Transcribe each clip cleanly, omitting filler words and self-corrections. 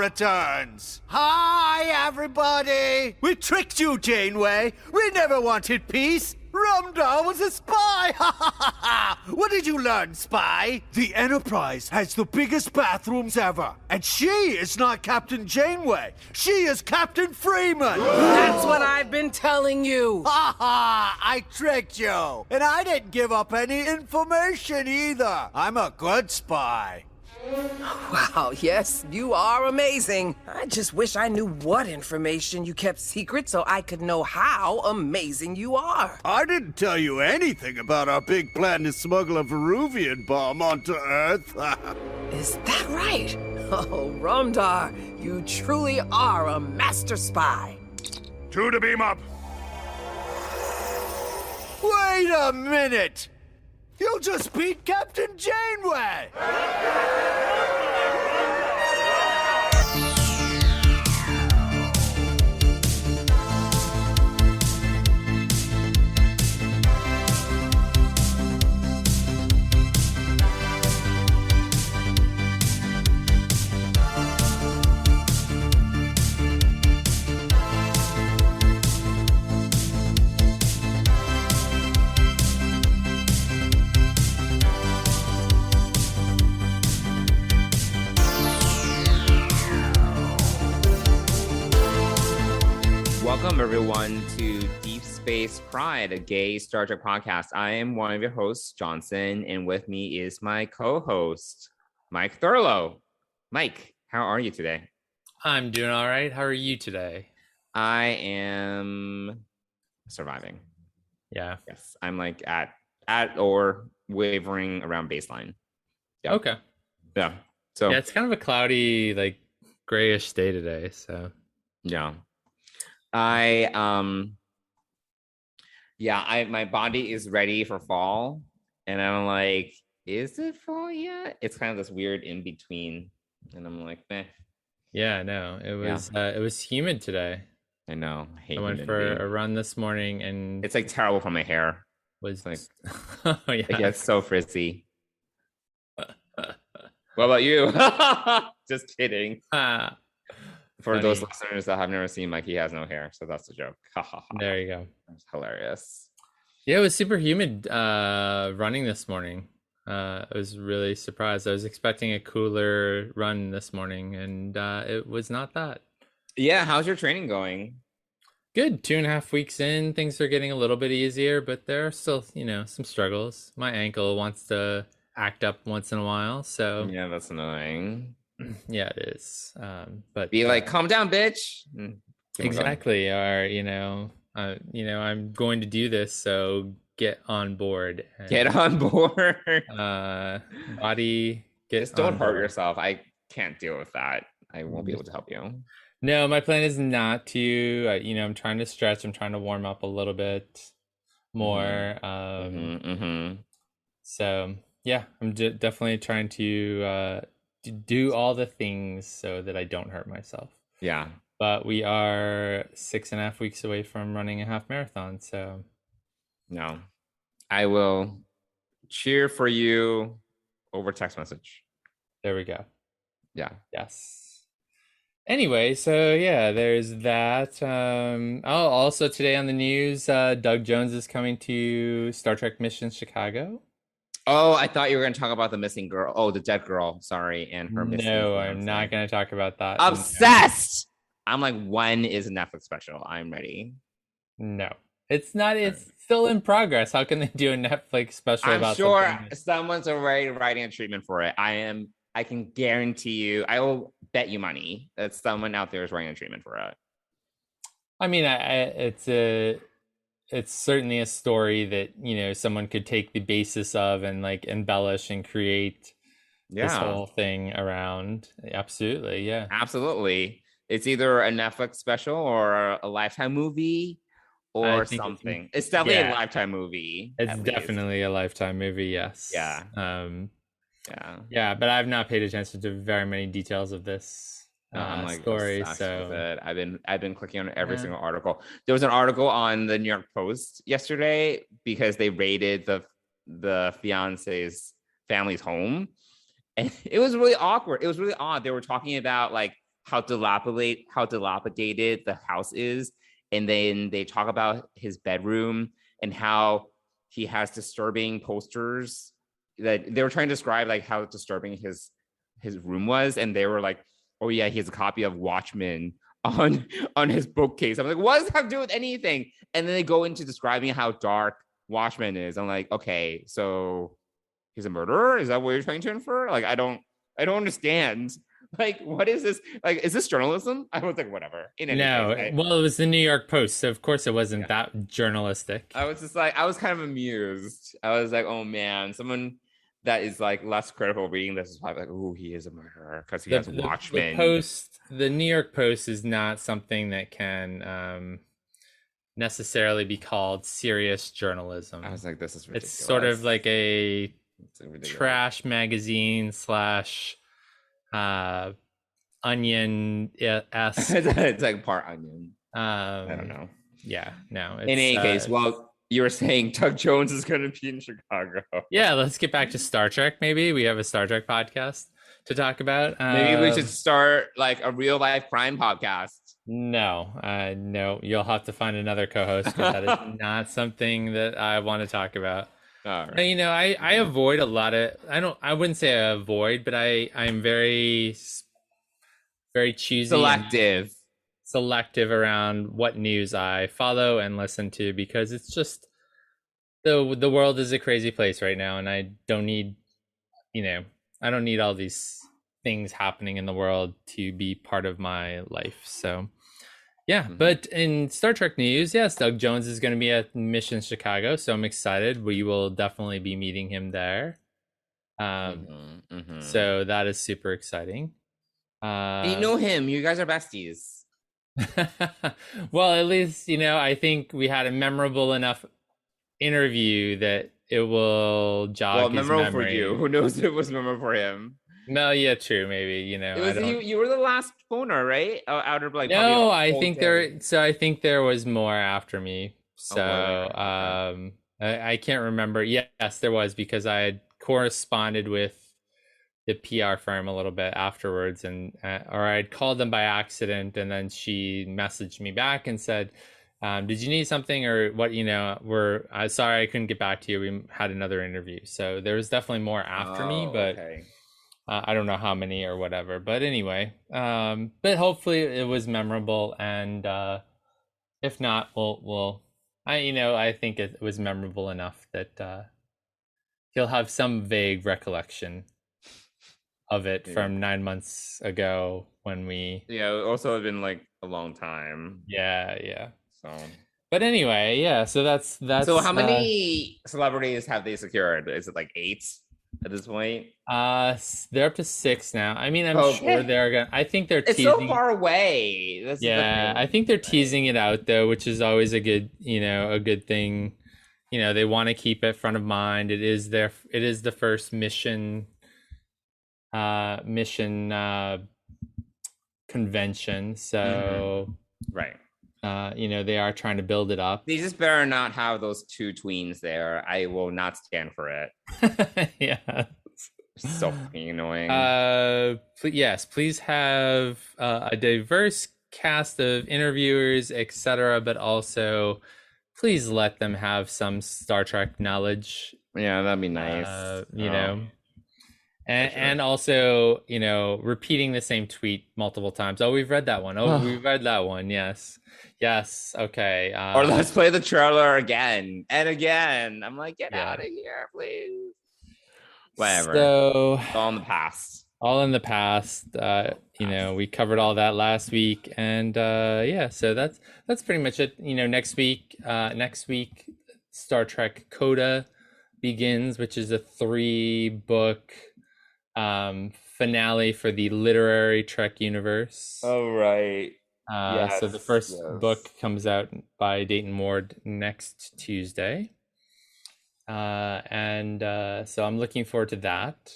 returns. Hi, everybody. We tricked you, Janeway. We never wanted peace. Rumdar was a spy! Ha ha ha ha! What did you learn, Spy? The Enterprise has the biggest bathrooms ever. And she is not Captain Janeway. She is Captain Freeman! That's what I've been telling you! Ha ha! I tricked you! And I didn't give up any information either. I'm a good spy. Wow, yes, you are amazing. I just wish I knew what information you kept secret so I could know how amazing you are. I didn't tell you anything about our big plan to smuggle a Veruvian bomb onto Earth. Is that right? Oh, Rumdar, you truly are a master spy. Two to beam up. Wait a minute! You just beat Captain Janeway! Welcome, everyone, to Deep Space Pride, a gay Star Trek podcast. I am one of your hosts, Johnson, and with me is my co-host, Mike Thurlow. Mike, how are you today? I'm doing all right. How are you today? I am surviving. Yeah. Yes, I'm like at or wavering around baseline. Yeah. Okay. Yeah. So yeah, it's kind of a cloudy, like grayish day today. So yeah. My body is ready for fall, and I'm like, is it fall yet? It's kind of this weird in between, and I'm like, meh. Yeah, no, it was humid today. I know. I went for a run this morning, and it's like terrible for my hair. Was like, oh yeah, it gets so frizzy. What about you? Just kidding. For Funny. those listeners that have never seen Mike, he has no hair, so that's the joke. There you go. That's hilarious. Yeah, it was super humid running this morning. I was really surprised. I was expecting a cooler run this morning, and it was not that. Yeah, how's your training going? Good. 2.5 weeks in, things are getting a little bit easier, but there are still, some struggles. My ankle wants to act up once in a while, so yeah, that's annoying. Yeah, it is. But be like, calm down, bitch. Exactly. Or I'm going to do this, so get on board. Get on board. Body, just don't hurt yourself. I can't deal with that. I won't be able to help you. No, my plan is not to. I'm trying to stretch. I'm trying to warm up a little bit more. So yeah, I'm definitely trying to do all the things so that I don't hurt myself. Yeah. But we are 6.5 weeks away from running a half marathon. So no, I will cheer for you over text message. There we go. Yeah. Yes. Anyway, so yeah, there's that. Also today on the news, Doug Jones is coming to Star Trek Missions Chicago. Oh, I thought you were going to talk about the missing girl. Oh, the dead girl. Sorry. And her missing. No, I'm not going to talk about that. Obsessed. No. I'm like, when is a Netflix special? I'm ready. No, it's not. It's still in progress. How can they do a Netflix special about I'm sure someone's already writing a treatment for it. I can guarantee you, I will bet you money that someone out there is writing a treatment for it. I mean, it's certainly a story that someone could take the basis of and like embellish and create this whole thing around. Absolutely. It's either a Netflix special or a Lifetime movie or something. It's definitely a Lifetime movie. It's definitely a Lifetime movie. Yes. But I've not paid attention to very many details of this I'm like story. So with it. I've been clicking on every single article. There was an article on the New York Post yesterday because they raided the fiance's family's home, and it was really awkward. It was really odd. They were talking about like how dilapidated the house is, and then they talk about his bedroom and how he has disturbing posters. That they were trying to describe like how disturbing his room was, and they were like, oh yeah, he has a copy of Watchmen on his bookcase. I'm like, what does that have to do with anything? And then they go into describing how dark Watchmen is. I'm like, okay, so he's a murderer? Is that what you're trying to infer? Like, I don't understand. Like, what is this? Like, is this journalism? I was like, whatever. No, well, it was the New York Post, so of course it wasn't that journalistic. I was just like, I was kind of amused. I was like, oh man, someone that is like less critical reading this is probably like, oh, he is a murderer because he has Watchmen. The New York Post is not something that can necessarily be called serious journalism. I was like, this is ridiculous. It's sort of like a trash magazine / onion-esque. It's like part onion. I don't know. Yeah, no. In any case, well, you were saying Doug Jones is going to be in Chicago. Yeah, let's get back to Star Trek. Maybe we have a Star Trek podcast to talk about. Maybe we should start like a real life crime podcast. No, you'll have to find another co-host because that is not something that I want to talk about. All right. You know, I avoid a lot of. I wouldn't say I avoid, but I'm very choosy, selective around what news I follow and listen to, because it's just the world is a crazy place right now, and I don't need all these things happening in the world to be part of my life. So yeah, but in Star Trek news, yes, Doug Jones is going to be at Mission Chicago, so I'm excited. We will definitely be meeting him there. So that is super exciting. You know him. You guys are besties. Well, at least, I think we had a memorable enough interview that it will jog his memorable memory. For you. Who knows if it was memorable for him? No, yeah, true. Maybe, you were the last phoner, right? Out of like. No, I think there was more after me. So, I can't remember. Yes, there was, because I had corresponded with the PR firm a little bit afterwards, or I'd called them by accident, and then she messaged me back and said, did you need something or what? Sorry I couldn't get back to you. We had another interview. So there was definitely more after me, but I don't know how many or whatever. But anyway, but hopefully it was memorable, and if not, I think it was memorable enough that he'll have some vague recollection of it from 9 months ago when we. Yeah, it also had been like a long time. Yeah. So. But anyway, yeah. So that's. So how many celebrities have they secured? Is it like 8 at this point? They're up to 6 now. I mean, I'm sure they're gonna. I think they're. It's so far away. I think they're teasing it out though, which is always a good thing. They want to keep it front of mind. It is the first mission convention, so right. They are trying to build it up. They just better not have those 2 tweens there. I will not stand for it. Yeah, so fucking annoying. Please have a diverse cast of interviewers, etc., but also please let them have some Star Trek knowledge. Yeah, that'd be nice. And also, repeating the same tweet multiple times. Oh, we've read that one. We've read that one. Yes. Okay. Or let's play the trailer again and again. I'm like, get out of here, please. Whatever. So all in the past. We covered all that last week, and so that's pretty much it. Next week, Star Trek Coda begins, which is a 3-book finale for the literary Trek universe. Oh, right. So the first book comes out by Dayton Ward next Tuesday. So I'm looking forward to that.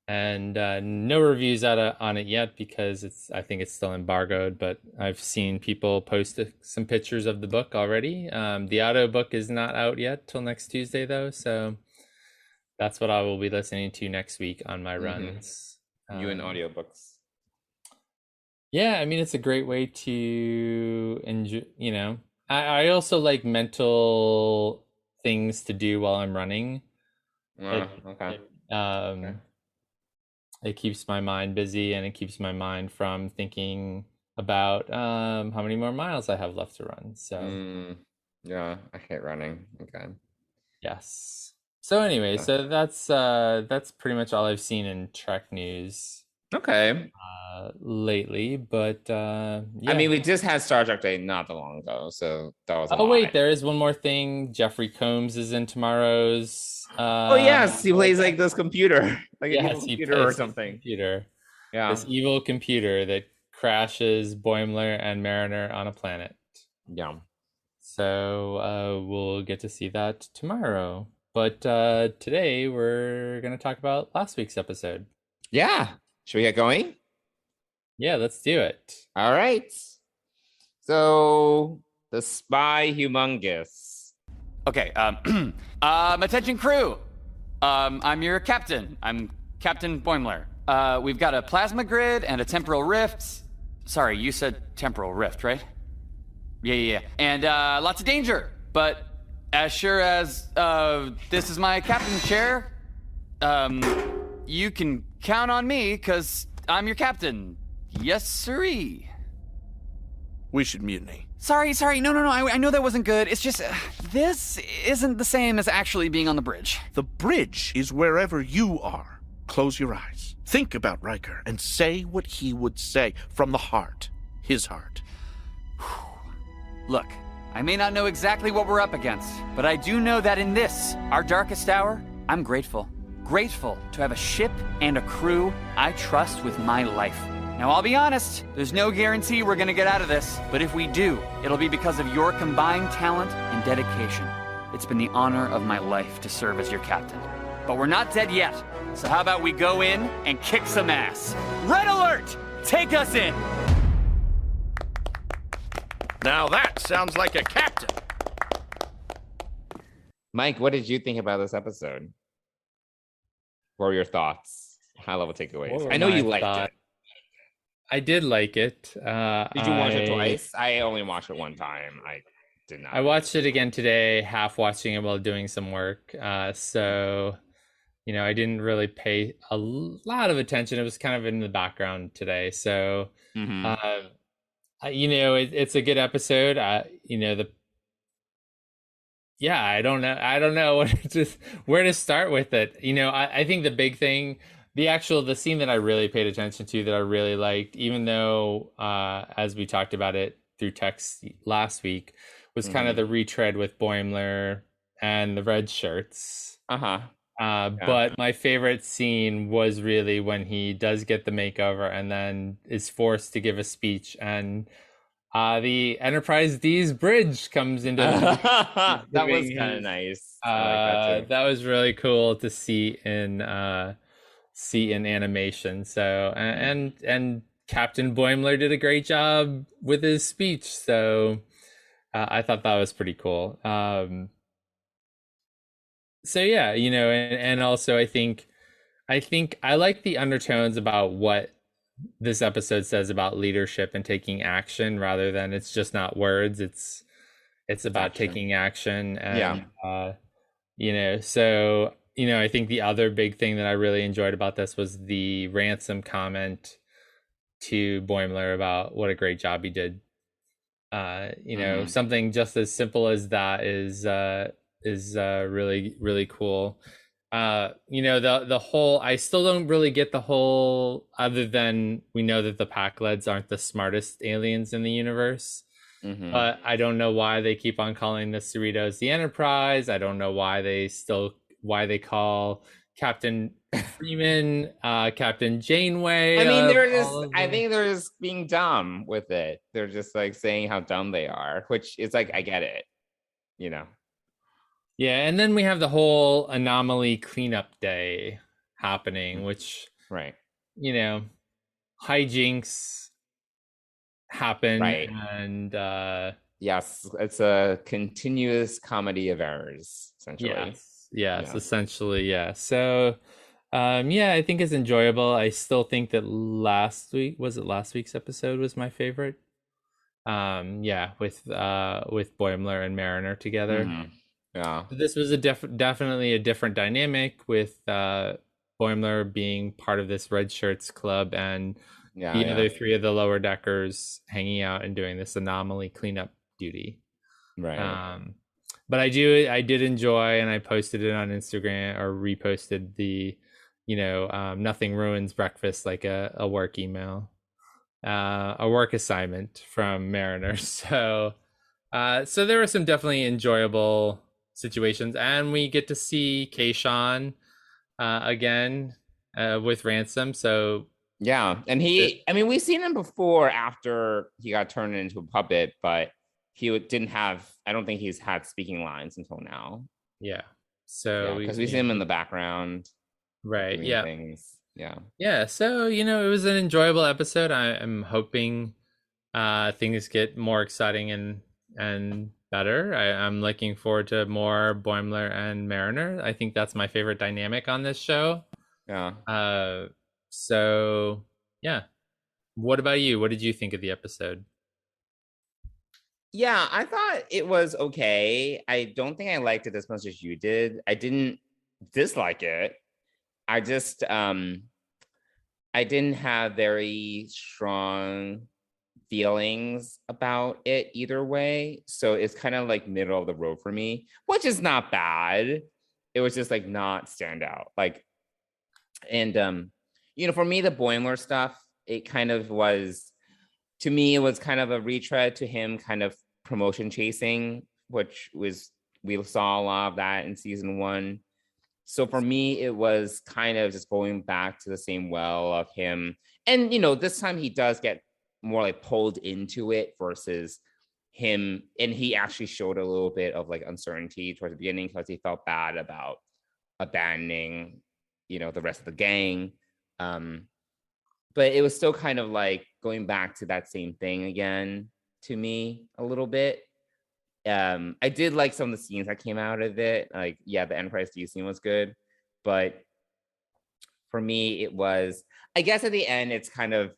And no reviews on it yet because I think it's still embargoed, but I've seen people post some pictures of the book already. The audio book is not out yet till next Tuesday though, so that's what I will be listening to next week on my runs. You and audiobooks. Yeah, I mean, it's a great way to enjoy, I also like mental things to do while I'm running. Okay. Okay. It keeps my mind busy and it keeps my mind from thinking about how many more miles I have left to run. So, Yeah, I hate running. Okay. yes. So anyway, Yeah. so that's pretty much all I've seen in Trek news Okay. lately, but I yeah. mean, we just had Star Trek Day not that long ago, so that was a Oh lot. wait, there is one more thing. Jeffrey Combs is in tomorrow's Oh yes, he plays like this computer, like an evil yes, he computer or plays this something. computer. Yeah. This evil computer that crashes Boimler and Mariner on a planet. Yeah. So we'll get to see that tomorrow. But today we're going to talk about last week's episode. Yeah. Should we get going? Yeah, let's do it. All right. So the Spy Humongous. Okay, attention crew. I'm your captain. I'm Captain Boimler. We've got a plasma grid and a temporal rift. Sorry, you said temporal rift, right? Yeah. And lots of danger. But as sure as this is my captain's chair, you can count on me, because I'm your captain. Yes, sirree. We should mutiny. Sorry. No. I know that wasn't good. It's just, this isn't the same as actually being on the bridge. The bridge is wherever you are. Close your eyes. Think about Riker and say what he would say from the heart. His heart. Look, I may not know exactly what we're up against, but I do know that in this, our darkest hour, I'm grateful. Grateful to have a ship and a crew I trust with my life. Now, I'll be honest, there's no guarantee we're gonna get out of this, but if we do, it'll be because of your combined talent and dedication. It's been the honor of my life to serve as your captain. But we're not dead yet, so how about we go in and kick some ass? Red alert! Take us in! Now that sounds like a captain. Mike, what did you think about this episode? What were your thoughts? High-level takeaways. I know you liked it. I did like it. Did you watch it twice? I only watched it one time. I did not. I watched it again today, half watching it while doing some work. So, I didn't really pay a lot of attention. It was kind of in the background today. So, it's a good episode. I don't know where to start with it. I think the big thing, the scene that I really paid attention to, that I really liked, even though as we talked about it through text last week, was kind of the retread with Boimler and the red shirts. But my favorite scene was really when he does get the makeover and then is forced to give a speech, and the Enterprise D's bridge comes into that was kind of nice. That was really cool to see in animation. So and Captain Boimler did a great job with his speech. So I thought that was pretty cool. So yeah, and also I think I like the undertones about what this episode says about leadership and taking action, rather than it's just not words. It's about taking action. And so I think the other big thing that I really enjoyed about this was the Ransom comment to Boimler about what a great job he did. Something just as simple as that is really, really cool. The whole, I still don't really get the whole, other than we know that the Pakleds aren't the smartest aliens in the universe. But I don't know why they keep on calling the Cerritos the Enterprise. I don't know why they call Captain Freeman Captain Janeway. I mean, I think they're just being dumb with it. They're just like saying how dumb they are, which is like, I get it, Yeah, and then we have the whole anomaly cleanup day happening, which, right, hijinks happen, right, and yes, it's a continuous comedy of errors, essentially. Yes, essentially, yeah. So, Yeah, I think it's enjoyable. I still think that last week's episode was my favorite. Yeah, with Boimler and Mariner together. Mm-hmm. Yeah. This was definitely a different dynamic with Boimler being part of this Red Shirts club and the other three of the lower deckers hanging out and doing this anomaly cleanup duty. Right. But I did enjoy, and I posted it on Instagram or reposted the, nothing ruins breakfast like a work email, a work assignment from Mariner. So there were some definitely enjoyable situations, and we get to see Kayshawn again with Ransom. So yeah, and we've seen him before after he got turned into a puppet, but didn't have. I don't think he's had speaking lines until now. Yeah, so because we see him in the background, right? Yeah, things. Yeah. So it was an enjoyable episode. I'm hoping things get more exciting and better. I'm looking forward to more Boimler and Mariner. I think that's my favorite dynamic on this show. Yeah. So yeah. What about you? What did you think of the episode? Yeah, I thought it was okay. I don't think I liked it as much as you did. I didn't dislike it. I just I didn't have very strong feelings about it either way. So it's kind of like middle of the road for me, which is not bad. It was just like not stand out. And for me, the Boimler stuff, it kind of was, to me, it was kind of a retread to him kind of promotion chasing, which was, we saw a lot of that in season 1. So for me, it was kind of just going back to the same well of him. And, this time he does get more like pulled into it versus him. And he actually showed a little bit of like uncertainty towards the beginning because he felt bad about abandoning, the rest of the gang. But it was still kind of like going back to that same thing again to me a little bit. I did like some of the scenes that came out of it. Like, yeah, the Enterprise D scene was good, but for me, it was, I guess at the end, it's kind of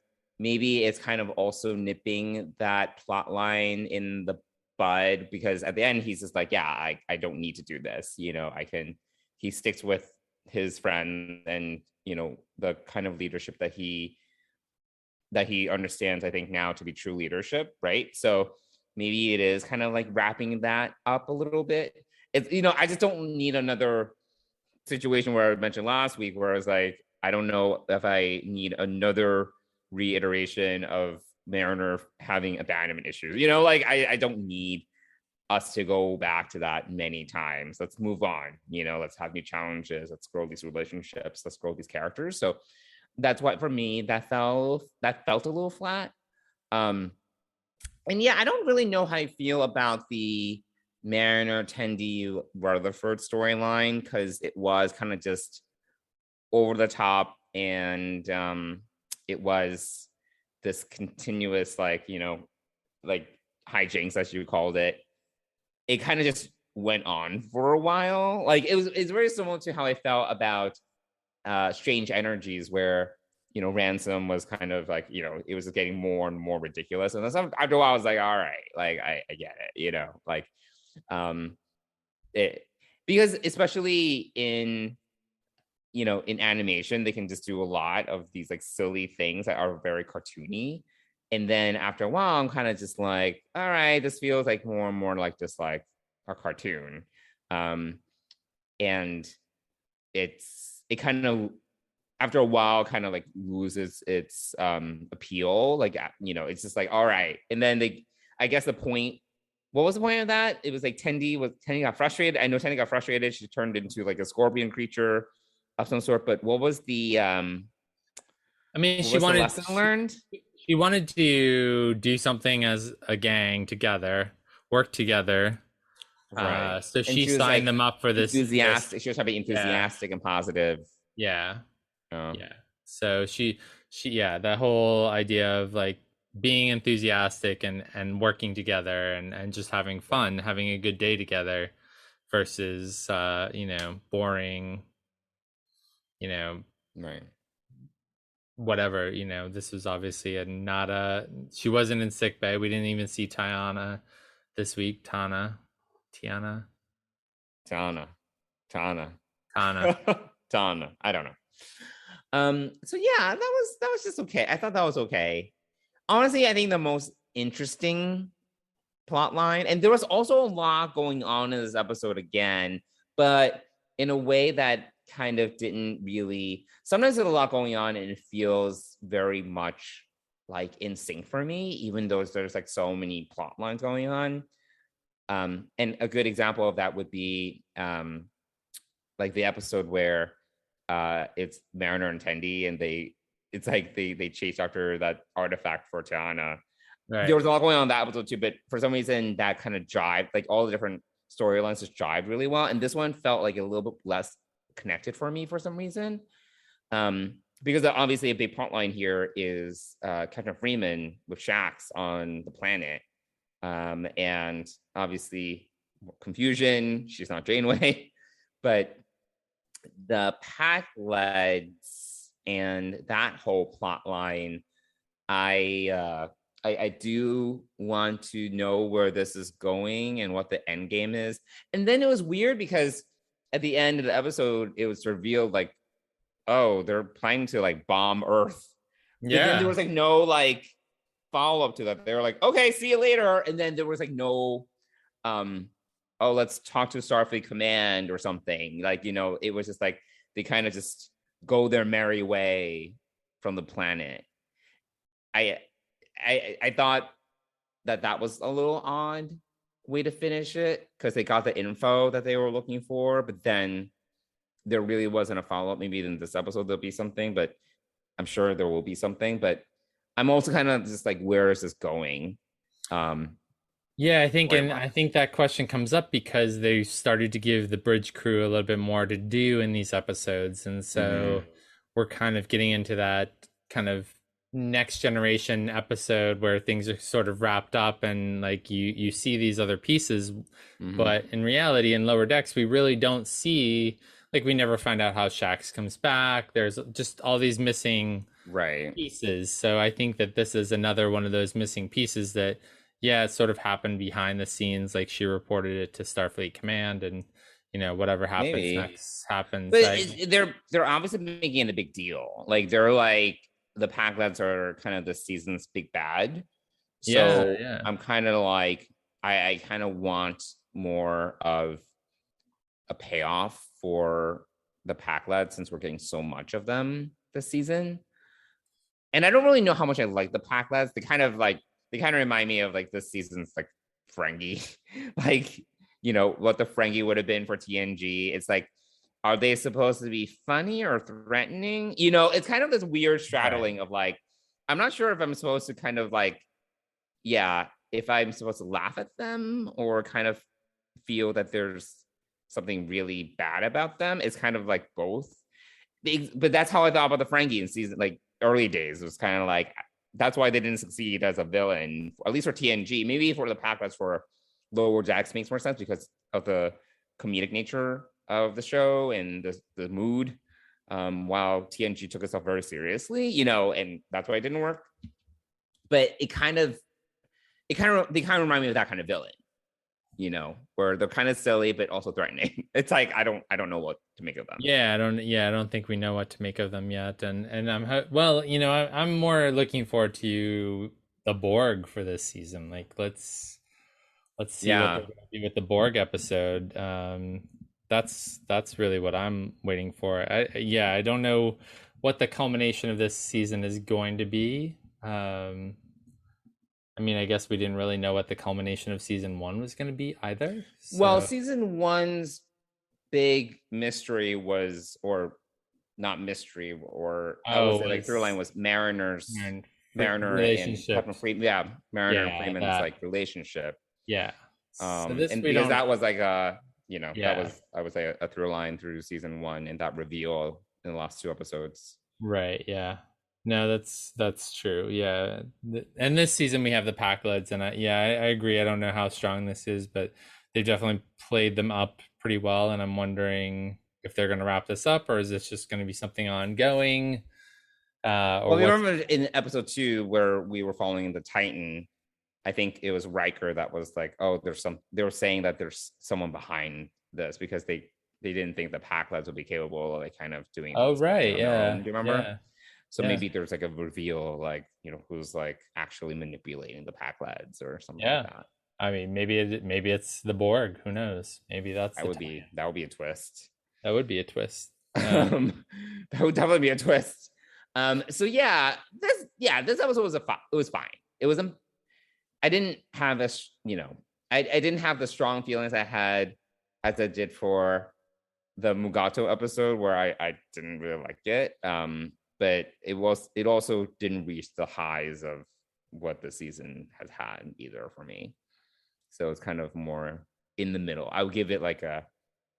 also nipping that plot line in the bud, because at the end, he's just like, yeah, I don't need to do this. He sticks with his friend and, the kind of leadership that he understands, I think, now to be true leadership, right? So maybe it is kind of like wrapping that up a little bit. It's, I just don't need another situation where I mentioned last week where I was like, I don't know if I need another reiteration of Mariner having abandonment issues. I don't need us to go back to that many times. Let's move on. Let's have new challenges. Let's grow these relationships. Let's grow these characters. So that's why for me that felt a little flat. And yeah, I don't really know how I feel about the Mariner Tendi Rutherford storyline, because it was kind of just over the top, and it was this continuous like hijinks, as you called it. It kind of just went on for a while. Like it's very similar to how I felt about Strange Energies, where Ransom was kind of like, it was getting more and more ridiculous. And then after a while, I was like, all right, like I get it, because especially in animation, they can just do a lot of these like silly things that are very cartoony. And then after a while, I'm kind of just like, all right, this feels like more and more like just like a cartoon. And it kind of, after a while, kind of like loses its appeal. Like, it's just like, all right. And then I guess the point, what was the point of that? It was like Tendi got frustrated. I know Tendi got frustrated. She turned into like a scorpion creature of some sort, but what was the, she wanted the lesson learned? She wanted to do something as a gang together, work together. Right. So she signed them up for this. Enthusiastic. She was trying to be enthusiastic and positive. Yeah. Yeah. So she, that whole idea of like being enthusiastic and working together and just having fun, having a good day together versus, boring Right. whatever, this was obviously she wasn't in sick bay. We didn't even see Tiana this week. Tiana. Tana. Tana. I don't know. So yeah, that was just okay. I thought that was okay. Honestly, I think the most interesting plot line, and there was also a lot going on in this episode again, but in a way that kind of didn't really. Sometimes there's a lot going on and it feels very much like in sync for me, even though there's like so many plot lines going on. And a good example of that would be like the episode where it's Mariner and Tendi, and they chase after that artifact for Tiana. Right. There was a lot going on in that episode too, but for some reason that kind of jived, like all the different storylines just jived really well. And this one felt like a little bit less connected for me for some reason. Because obviously a big plot line here is Captain Freeman with Shax on the planet. And obviously confusion, she's not Janeway, but the Pakleds and that whole plot line, I do want to know where this is going and what the end game is. And then it was weird because at the end of the episode, it was revealed like, oh, they're planning to like bomb Earth. Yeah. But then there was like no like follow up to that. They were like, okay, see you later. And then there was like no, oh, let's talk to Starfleet Command or something. Like, it was just like they kind of just go their merry way from the planet. I thought that was a little odd way to finish it because they got the info that they were looking for, but then there really wasn't a follow-up. Maybe in this episode there'll be something, but I'm sure there will be something. But I'm also kind of just like, where is this going? Yeah, I think that question comes up because they started to give the bridge crew a little bit more to do in these episodes, and so we're kind of getting into that kind of next generation episode where things are sort of wrapped up and like you see these other pieces, but in reality in Lower Decks we really don't see, like, we never find out how Shax comes back. There's just all these missing pieces. So I think that this is another one of those missing pieces that, yeah, it sort of happened behind the scenes, like she reported it to Starfleet Command, and whatever happens next happens. But they're obviously making it a big deal. Like, they're like, the Pakleds are kind of the season's big bad. So yeah. I'm kind of like, I kind of want more of a payoff for the Pakleds since we're getting so much of them this season. And I don't really know how much I like the Pakleds. They kind of remind me of like this season's like Ferengi, like, what the Ferengi would have been for TNG. It's like, are they supposed to be funny or threatening? It's kind of this weird straddling of like, I'm not sure if I'm supposed to kind of like, if I'm supposed to laugh at them or kind of feel that there's something really bad about them. It's kind of like both. But that's how I thought about the Ferengi in season, like early days. It was kind of like, that's why they didn't succeed as a villain, at least for TNG. Maybe for the Pakleds, for Lower Decks makes more sense because of the comedic nature of the show and the mood, while TNG took itself very seriously, and that's why it didn't work. But they kind of remind me of that kind of villain, where they're kind of silly but also threatening. It's like I don't know what to make of them. I don't think we know what to make of them yet. And I'm more looking forward to the Borg for this season. Like, let's see what they're going to do with the Borg episode. That's really what I'm waiting for. I don't know what the culmination of this season is going to be. I guess we didn't really know what the culmination of season 1 was going to be either. So. Well, season 1's big mystery was, or not mystery, or I would say like through line was Mariner and Captain Freeman. Yeah, Mariner and Freeman's like relationship. Yeah. And because that was like that was, I would say, a through line through season 1 and that reveal in the last 2 episodes. Right. Yeah. No, that's true. Yeah. And this season we have the Pakleds, and I agree. I don't know how strong this is, but they definitely played them up pretty well. And I'm wondering, if they're going to wrap this up, or is this just going to be something ongoing? Well, we remember in episode 2 where we were following the Titan. I think it was Riker that was like, "Oh, they were saying that there's someone behind this because they didn't think the Pakleds would be capable of like kind of doing." Oh, right, yeah. Do you remember? Yeah. So maybe there's like a reveal, like, you know, who's like actually manipulating the Pakleds or something like that. I mean, maybe it's the Borg. Who knows? Maybe that would be a twist. That would be a twist. That would definitely be a twist. So this episode was fine. It was I didn't have this, you know, I didn't have the strong feelings I had as I did for the Mugato episode where I didn't really like it. But it also didn't reach the highs of what the season has had either for me. So it's kind of more in the middle. I would give it like out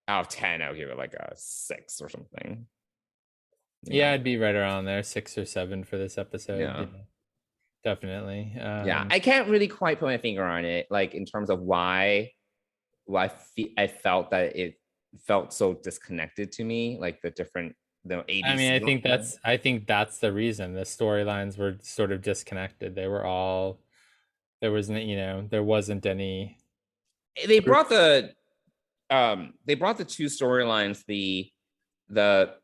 of 10, I would give it like a 6 or something. Yeah, I'd be right around there, 6 or 7 for this episode. Yeah. Definitely. I can't really quite put my finger on it, like in terms of why I felt that it felt so disconnected to me, like the different ABC. I mean, I think that's the reason the storylines were sort of disconnected. They were all, there wasn't any. They brought the two storylines, the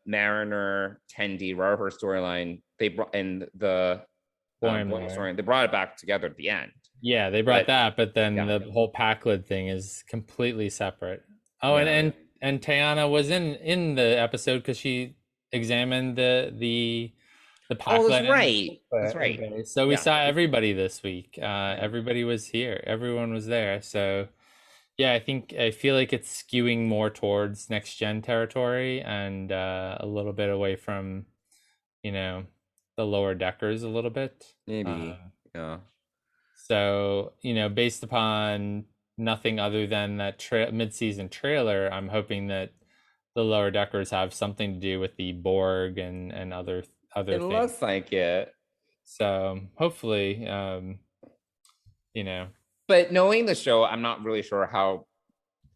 Mariner Tendi Rutherford storyline. They brought in the Boimler story. They brought it back together at the end. Yeah, they brought that, but then the whole Pakled thing is completely separate. Oh, and Tayana was in the episode because she examined the Pakled. Oh, that's right. That's right. So we saw everybody this week. Everybody was here. Everyone was there. So yeah, I feel like it's skewing more towards next gen territory and a little bit away from, the lower deckers a little bit. Maybe. Yeah. So, based upon nothing other than that mid-season trailer, I'm hoping that the lower deckers have something to do with the Borg and other things. It looks like it. So hopefully, But knowing the show, I'm not really sure how.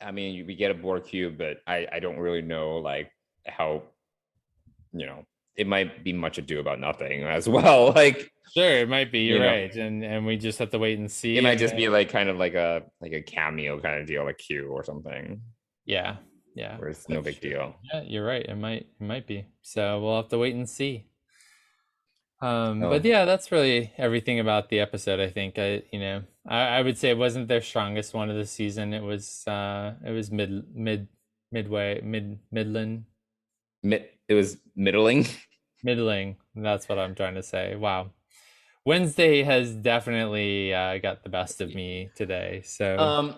I mean, we get a Borg cube, but I don't really know like how. It might be much ado about nothing as well. Like, sure, it might be. You're right, and we just have to wait and see. It might just be like kind of like a cameo kind of deal, like Q or something. Yeah. Where it's no big deal. Yeah, you're right. It might be. So we'll have to wait and see. But yeah, that's really everything about the episode. I think I would say it wasn't their strongest one of the season. It was midway, midland. It was middling. Middling. That's what I'm trying to say. Wow. Wednesday has definitely got the best of me today. So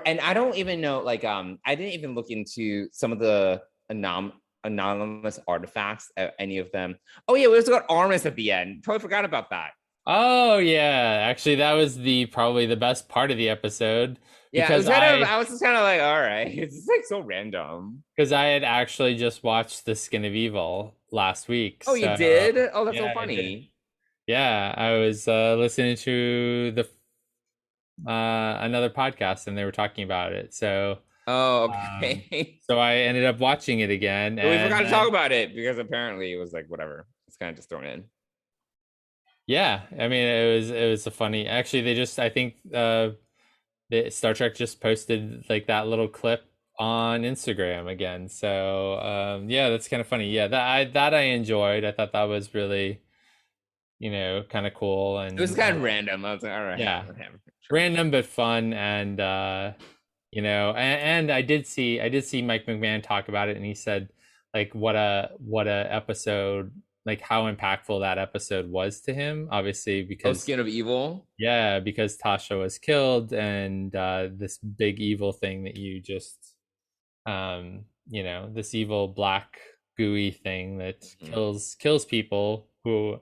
and I don't even know, like I didn't even look into some of the anonymous artifacts, any of them. Oh yeah, we also got Armis at the end. Totally forgot about that. Oh yeah, actually that was probably the best part of the episode. Yeah, because I was just kind of like, all right, it's just like so random. Because I had actually just watched The Skin of Evil last week. Oh, you did? Oh, that's so funny. Yeah, I was listening to the another podcast and they were talking about it. So okay. So I ended up watching it again. But we forgot to talk about it because apparently it was like whatever. It's kind of just thrown in. Yeah, I mean it was a funny. Actually, I think the Star Trek just posted like that little clip on Instagram again. So yeah, that's kind of funny. Yeah, that I enjoyed. I thought that was really, kind of cool. And it was kind of random. I was like, all right, yeah, random but fun. And and I did see Mike McMahon talk about it, and he said like what a episode. Like how impactful that episode was to him, obviously because Skin of Evil. Yeah, because Tasha was killed, and this big evil thing that you just, this evil black gooey thing that kills people who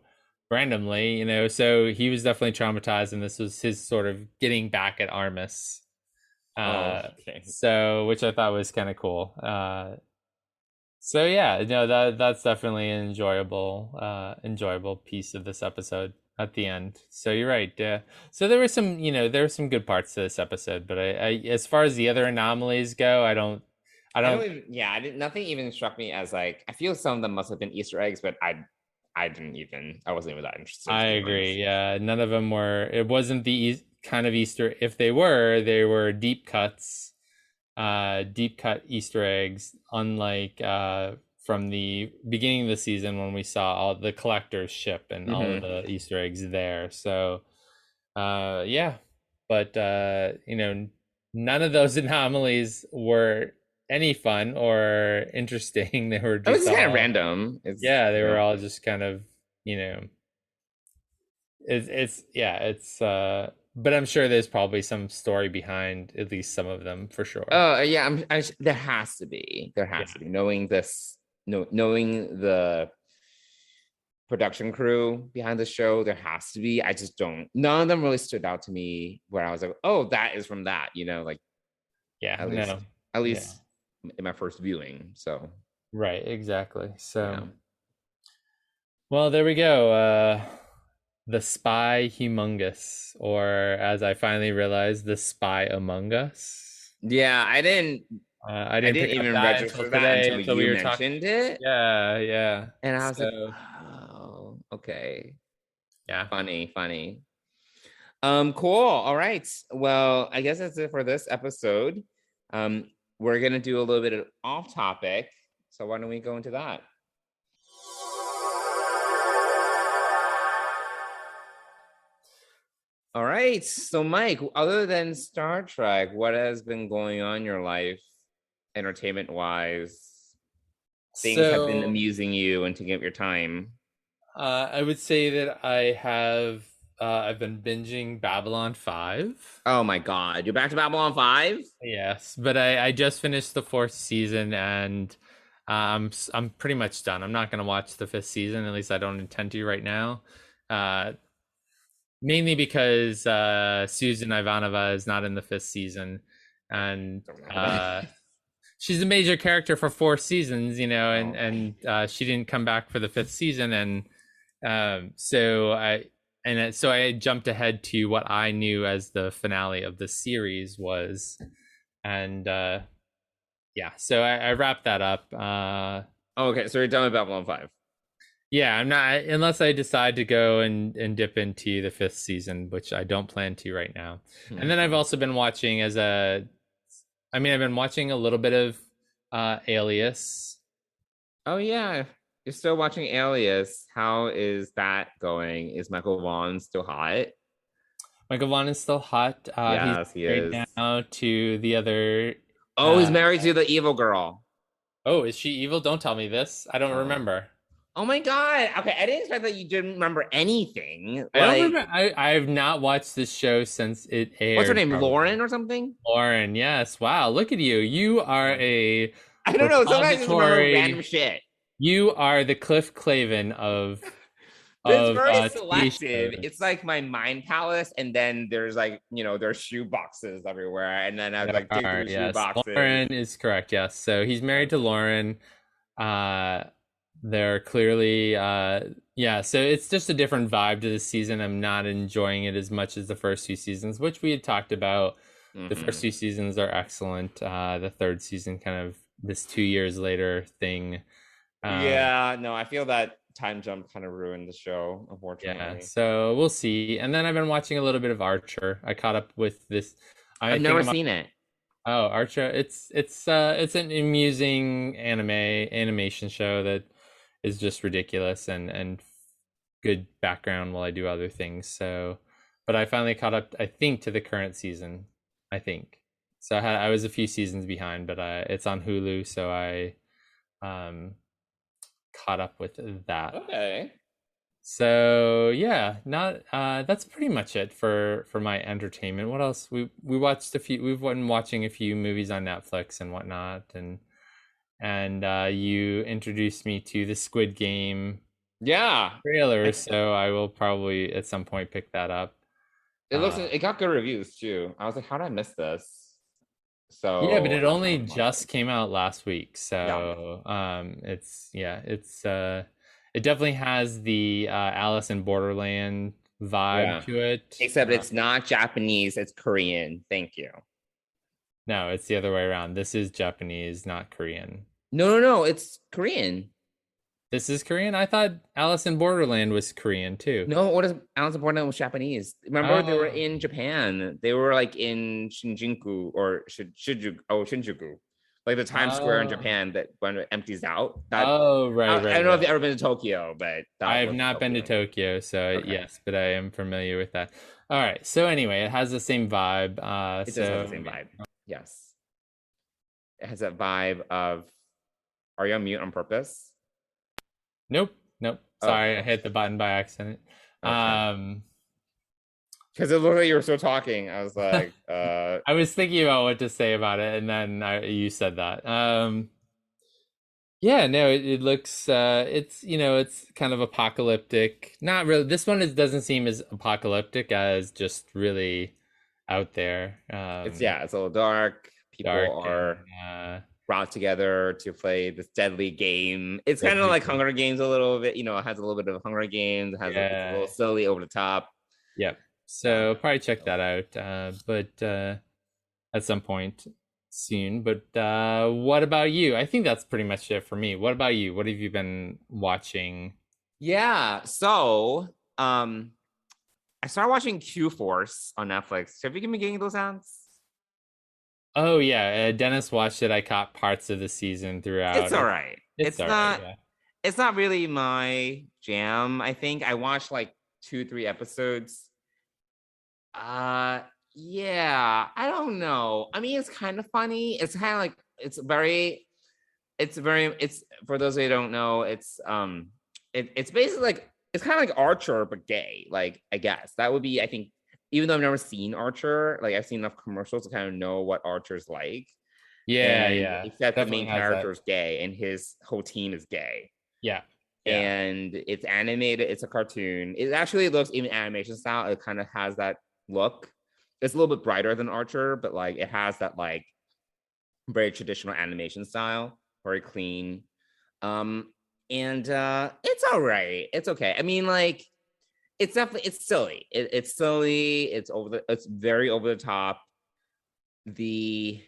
randomly, So he was definitely traumatized, and this was his sort of getting back at Armis. So which I thought was kind of cool. So yeah, that's definitely an enjoyable piece of this episode at the end. So you're right. So there were some good parts to this episode, but I as far as the other anomalies go, I don't even, nothing even struck me as like, I feel some of them must have been Easter eggs, but I wasn't even that interested. I agree. Yeah, none of them were. It wasn't the kind of Easter. If they were deep cuts, deep cut Easter eggs. Unlike from the beginning of the season when we saw all the collector's ship and all of the Easter eggs there. So, yeah, but none of those anomalies were any fun or interesting. They were just kind of random. They were all just kind of, but I'm sure there's probably some story behind at least some of them for sure. Oh yeah, there has to be. Knowing knowing the production crew behind the show, there has to be. I just don't. None of them really stood out to me where I was like, oh, that is from that. At least in my first viewing. So right, exactly. So well, there we go. The Spy Humongous, or as I finally realized, the Spy Among Us. Yeah, I didn't even register that until you mentioned it. Yeah. And I was like, oh, okay. Yeah. Funny. Cool. All right. Well, I guess that's it for this episode. We're gonna do a little bit of off topic. So why don't we go into that? All right. So, Mike, other than Star Trek, what has been going on in your life, entertainment-wise? Things have been amusing you and taking up your time. I would say that I've been binging Babylon 5. Oh my God, you're back to Babylon 5? Yes, but I just finished the 4th season and I'm pretty much done. I'm not going to watch the 5th season. At least I don't intend to right now. Mainly because Susan Ivanova is not in the 5th season, and she's a major character for 4 seasons, and she didn't come back for the 5th season, and so I jumped ahead to what I knew as the finale of the series was, and so I wrapped that up. Okay, so you're done with Babylon 5. Yeah, I'm not, unless I decide to go and dip into the 5th season, which I don't plan to right now. And then I've also been watching I've been watching a little bit of Alias. Oh yeah, you're still watching Alias. How is that going? Is Michael Vaughn still hot? Michael Vaughn is still hot. Yes, he is. Now to the other. Oh, he's married to the evil girl. Oh, is she evil? Don't tell me this. I don't remember. Oh my God. Okay, I didn't expect that you didn't remember anything. I don't remember. I have not watched this show since it aired. What's her name? Probably. Lauren or something? Lauren, yes. Wow, look at you. You are a I don't know. Sometimes I just remember random shit. You are the Cliff Clavin of it's very selective. It's like my mind palace, and then there's there's shoe boxes everywhere, and then I was dig through shoe boxes. Lauren is correct, yes. So he's married to Lauren. They're clearly so it's just a different vibe to this season. I'm not enjoying it as much as the first 2 seasons, which we had talked about. The first 2 seasons are excellent. The 3rd season, kind of this 2 years later thing. I feel that time jump kind of ruined the show, unfortunately. So we'll see. And then I've been watching a little bit of Archer. I caught up with this. I've never seen it. Oh, Archer! It's an amusing animation show that is just ridiculous and good background while I do other things. So, but I finally caught up, I think, to the current season. I think so. I was a few seasons behind, but it's on Hulu, so I caught up with that. Okay. So yeah, that's pretty much it for my entertainment. What else? We've been watching a few movies on Netflix and whatnot, and you introduced me to the Squid Game trailer, so I will probably at some point pick that up. It got good reviews too. I was like, how did I miss this? So yeah, but it only just came out last week, so it definitely has the Alice in Borderland vibe to it. Except it's not Japanese, it's Korean. Thank you. No, it's the other way around. This is Japanese, not Korean. No, it's Korean. This is Korean? I thought Alice in Borderland was Korean too. No, what is Alice in Borderland was Japanese. Remember, they were Oh. in Japan. They were like in Shinjuku or Shinjuku, like the Times Square in Japan that when it empties out. That, Right. I don't know if you've ever been to Tokyo, but I have not been to Tokyo, so Okay. yes, but I am familiar with that. All right. So anyway, it has the same vibe. It does have the same vibe. Yes. It has that vibe of, are you on mute on purpose? Nope. Sorry, I hit the button by accident. Okay. Because it looked like you were still talking. I was like, I was thinking about what to say about it, and then you said that. Yeah, no, it looks it's it's kind of apocalyptic. Not really. This one doesn't seem as apocalyptic as just really out there. it's a little dark. People are brought together to play this deadly game. It's kind of like Hunger Games a little bit. It has a little bit of Hunger Games. It has it's a little silly, over the top. Yep. So probably check that out. But at some point soon. But what about you? I think that's pretty much it for me. What about you? What have you been watching? Yeah. So I started watching Q Force on Netflix. Have you been getting those ads? Oh yeah, Dennis watched it. I caught parts of the season throughout. It's all right. It's all not. Right, yeah. It's not really my jam. I think I watched like 2-3 episodes. Yeah, I don't know. I mean, it's kind of funny. It's kind of like it's for those who don't know, it's basically like it's kind of like Archer but gay. Like, I guess that would be, I think, even though I've never seen Archer, like I've seen enough commercials to kind of know what Archer's like. Yeah. Except the main character is gay and his whole team is gay. Yeah. And it's animated. It's a cartoon. It actually looks, even animation style, it kind of has that look. It's a little bit brighter than Archer, but like it has that like very traditional animation style, very clean. And it's all right. It's okay. I mean, like, it's definitely, it's silly. It's silly. It's very over the top. The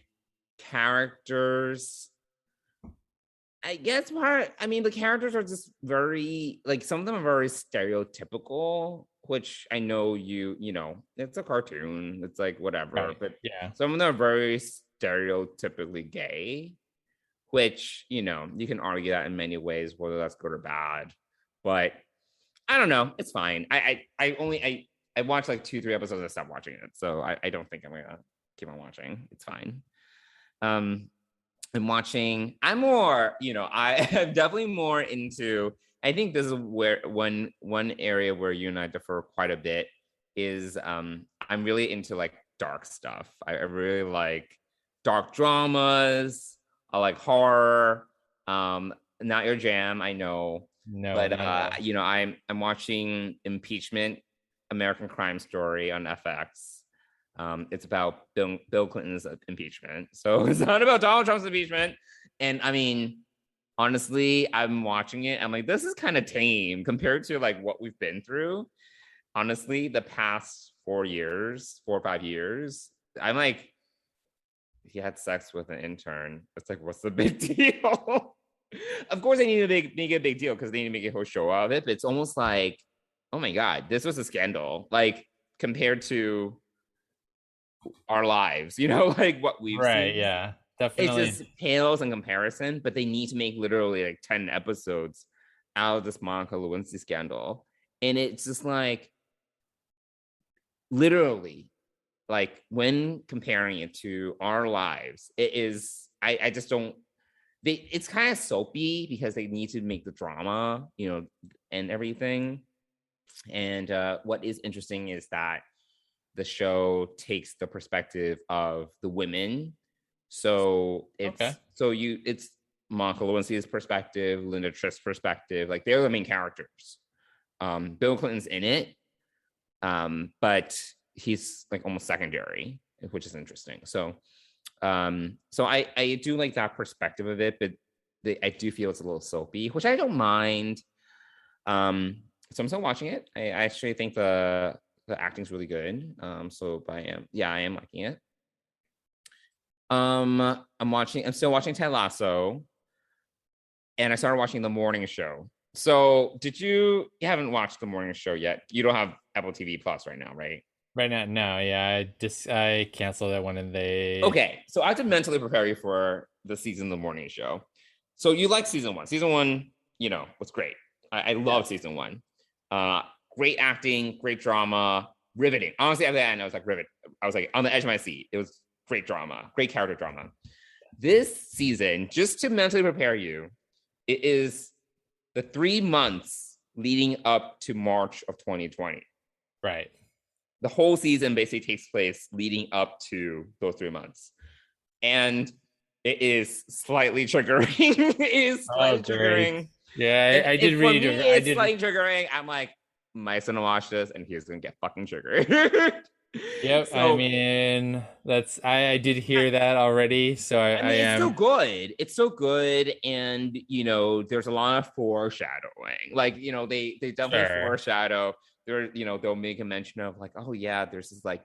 characters, I guess the characters are just very, like, some of them are very stereotypical, which I know it's a cartoon. It's like whatever, right. But yeah, some of them are very stereotypically gay, which, you can argue that in many ways, whether that's good or bad. But I don't know. It's fine. I watched like 2-3 episodes. I stopped watching it. So I don't think I'm going to keep on watching. It's fine. I'm more, I am definitely more into, I think this is where one area where you and I differ quite a bit is I'm really into like dark stuff. I really like dark dramas. I like horror. Not your jam, I know. No, but I'm watching Impeachment, American Crime Story on FX. It's about Bill Clinton's impeachment. So it's not about Donald Trump's impeachment. And I mean, honestly, I'm watching it. I'm like, this is kind of tame compared to like what we've been through. Honestly, the past 4 or 5 years, I'm like, he had sex with an intern. It's like, what's the big deal? Of course, they need to make it a big deal because they need to make a whole show out of it. But it's almost like, oh my God, this was a scandal. Like, compared to our lives, like what we've seen. Right, yeah, definitely. It's just pales in comparison, but they need to make literally like 10 episodes out of this Monica Lewinsky scandal. And it's just like, literally, like when comparing it to our lives, it is, I just don't, it's kind of soapy because they need to make the drama, and everything. And what is interesting is that the show takes the perspective of the women. So it's it's Monica Lewinsky's perspective, Linda Tripp's perspective. Like, they're the main characters. Bill Clinton's in it, but he's like almost secondary, which is interesting. So I do like that perspective of it, but I do feel it's a little soapy, which I don't mind. So I'm still watching it. I actually think the acting's really good. I am liking it. I'm still watching Ted Lasso, and I started watching the morning show. So you haven't watched the morning show yet? You don't have Apple TV Plus right now, right? Right now, no, yeah, I canceled that one and they. Okay, so I have to mentally prepare you for the season of the morning show. So you like season one? Season one, was great. I love season one. Great acting, great drama, riveting. Honestly, at the end, I was like rivet. I was like on the edge of my seat. It was great drama, great character drama. This season, just to mentally prepare you, it is the 3 months leading up to March of 2020. Right. The whole season basically takes place leading up to those 3 months. And it is slightly triggering. It is slightly triggering. Yeah, I did read it. It's slightly triggering. I'm like, my son will watch this and he's gonna get fucking triggered. Yep. So, I mean, I did hear that already. So I mean, it's so good. It's so good. And there's a lot of foreshadowing. Like, they definitely foreshadow. They'll make a mention of like, oh yeah, there's this like,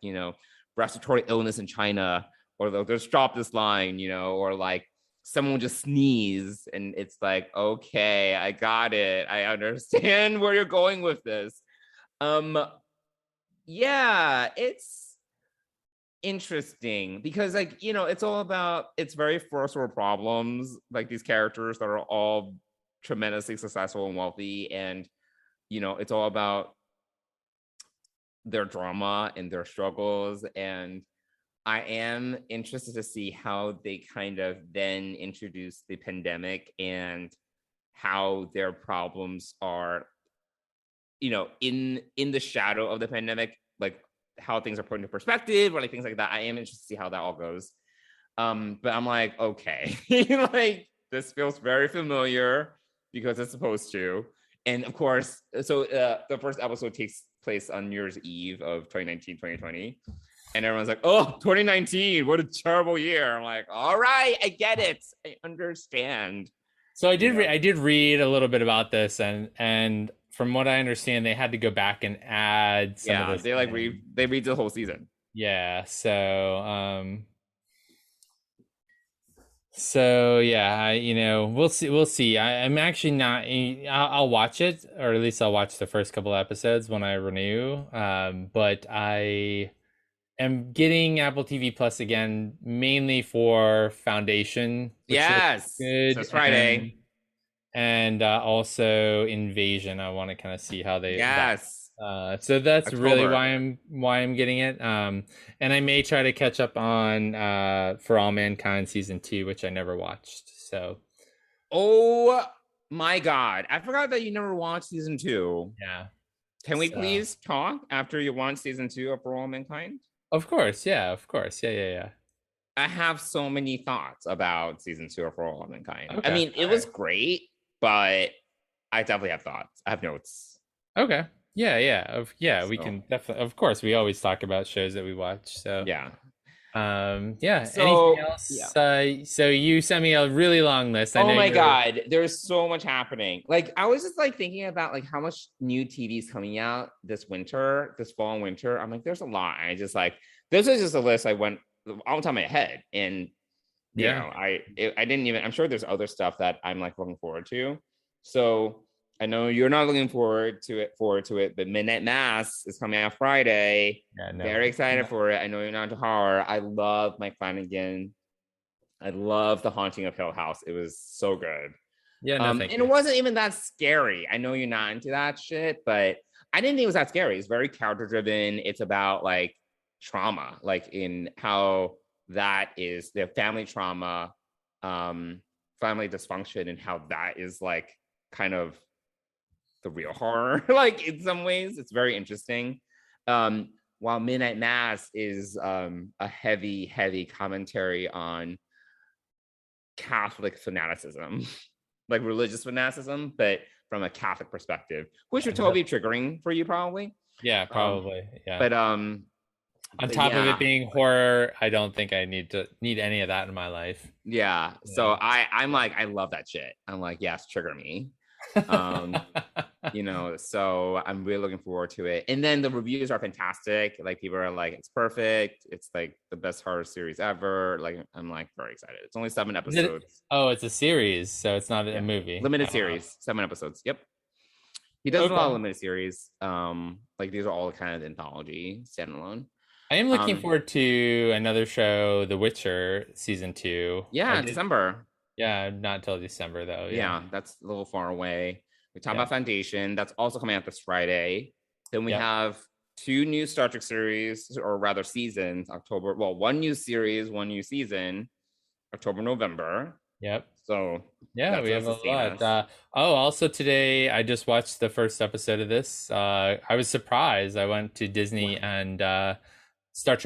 respiratory illness in China, or they'll just drop this line, or like someone will just sneeze and it's like, okay, I got it. I understand where you're going with this. Yeah, it's interesting because like, it's very first world problems, like these characters that are all tremendously successful and wealthy, and it's all about their drama and their struggles. And I am interested to see how they kind of then introduce the pandemic and how their problems are, in the shadow of the pandemic, like how things are put into perspective or like things like that. I am interested to see how that all goes. But I'm like, okay, like this feels very familiar because it's supposed to. And of course, so the first episode takes place on New Year's Eve of 2019-2020. And everyone's like, oh, 2019, what a terrible year. I'm like, all right, I get it. I understand. So I did read a little bit about this, and from what I understand, they had to go back and add some of this. They read the whole season. Yeah. So yeah, we'll see. I'm actually not. I'll watch it, or at least I'll watch the first couple episodes when I renew. But I am getting Apple TV Plus again, mainly for Foundation. Yes, good. So it's Friday, and also Invasion. I want to kind of see how they. Yes. So that's October. Really why I'm getting it. And I may try to catch up on For All Mankind season 2, which I never watched. So. Oh my God! I forgot that you never watched season 2. Yeah. Can we please talk after you watch season 2 of For All Mankind? Of course, yeah. I have so many thoughts about season 2 of For All Mankind. Okay. I mean, it was great, but I definitely have thoughts. I have notes. Okay. Yeah. We can definitely. Of course, we always talk about shows that we watch. So yeah. Yeah. So, anything else? Yeah. So you sent me a really long list. Oh my God, there's so much happening. Like I was just like thinking about like how much new TV is coming out this fall and winter. I'm like, there's a lot. I just like this is just a list I went all the time in my head, and I didn't even. I'm sure there's other stuff that I'm like looking forward to. So I know you're not looking forward to it, but Midnight Mass is coming out Friday. Yeah, no. Very excited for it. I know you're not into horror. I love Mike Flanagan. I love The Haunting of Hill House. It was so good. Yeah, no, and it wasn't even that scary. I know you're not into that shit, but I didn't think it was that scary. It's very character driven. It's about like trauma, like in how that is the family trauma, family dysfunction, and how that is like kind of the real horror. Like in some ways, it's very interesting. While Midnight Mass is a heavy commentary on Catholic fanaticism, like religious fanaticism, but from a Catholic perspective, which would totally be triggering for you, probably. Yeah, probably. Yeah. But on top of it being horror, I don't think I need any of that in my life. Yeah. So I'm like, I love that shit. I'm like, yes, trigger me. So I'm really looking forward to it. And then the reviews are fantastic. Like people are like, it's perfect. It's like the best horror series ever. Like I'm like very excited. It's only 7 episodes. It's a series, so it's not a movie. Limited series, 7 episodes. Yep. He does a lot of limited series. Like these are all kind of anthology standalone. I am looking forward to another show, The Witcher season 2. Yeah, December. Yeah, not until December though. Yeah, that's a little far away. We talk about Foundation. That's also coming out this Friday. Then we have 2 new Star Trek series, or rather seasons. October. Well, 1 new series, 1 new season. October, November. Yep. So we have a lot. Also today I just watched the first episode of this. I was surprised. I went to Disney and Star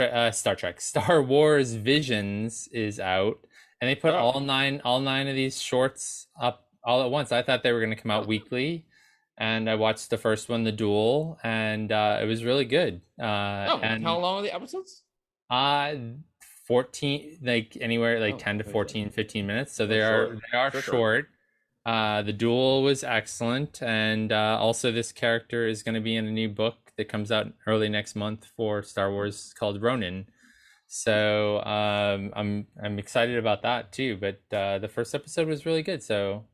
Wars Visions is out, and they put all nine of these shorts up all at once. I thought they were going to come out weekly, and I watched the first one, The Duel, and it was really good. And how long are the episodes? 14, like anywhere like 10 to 14, 15 minutes. So they are short. The Duel was excellent, and also this character is going to be in a new book that comes out early next month for Star Wars called Ronin. So I'm excited about that too. But the first episode was really good. So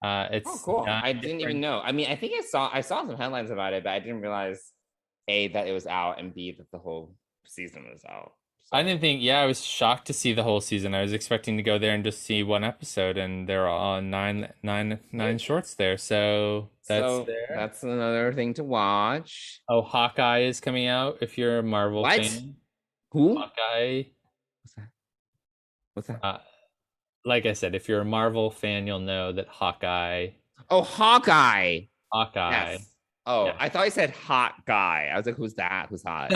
it's cool. I didn't even know. I mean, I think I saw some headlines about it, but I didn't realize A, that it was out, and B, that the whole season was out. I didn't think. Yeah, I was shocked to see the whole season. I was expecting to go there and just see 1 episode, and there are nine shorts there. So that's another thing to watch. Oh, Hawkeye is coming out. If you're a Marvel fan, who? Hawkeye. What's that? Like I said, if you're a Marvel fan, you'll know that Hawkeye. Oh, Hawkeye. Yes. Oh, yeah. I thought you said hot guy. I was like, who's that? Who's hot?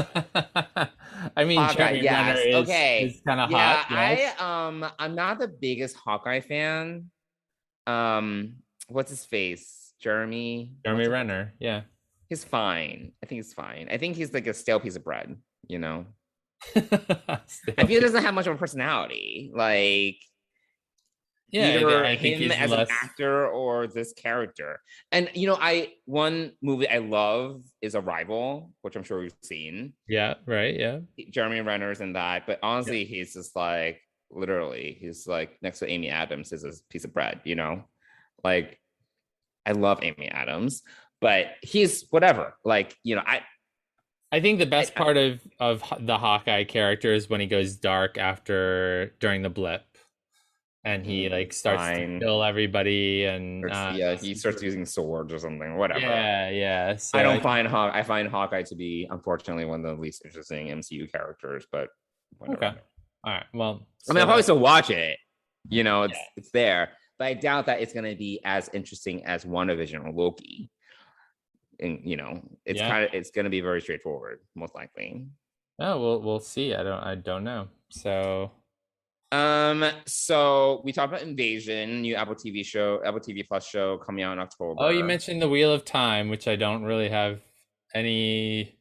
I mean, Jeremy Renner is kind of hot. Yes. I'm not the biggest Hawkeye fan. What's his face? Jeremy Renner. Yeah. He's fine. I think he's fine. I think he's like a stale piece of bread, I feel he doesn't have much of a personality. Like, either him as an actor or this character. And one movie I love is Arrival, which I'm sure you've seen. Yeah, right. Yeah, Jeremy Renner's in that, but honestly, he's just like literally, he's like next to Amy Adams is a piece of bread. Like I love Amy Adams, but he's whatever. Like I think the best part of the Hawkeye character is when he goes dark during the blip. And he like starts to kill everybody, and he starts using swords or something, whatever. Yeah. So I find Hawkeye to be, unfortunately, one of the least interesting MCU characters. But whatever. Okay, all right. Well, I mean, I'll probably still watch it. It's there, but I doubt that it's going to be as interesting as WandaVision or Loki. And it's going to be very straightforward, most likely. Oh, we'll see. I don't know. So we talked about Invasion, new Apple TV Plus show coming out in October. Oh, you mentioned the Wheel of Time, which I don't really have any.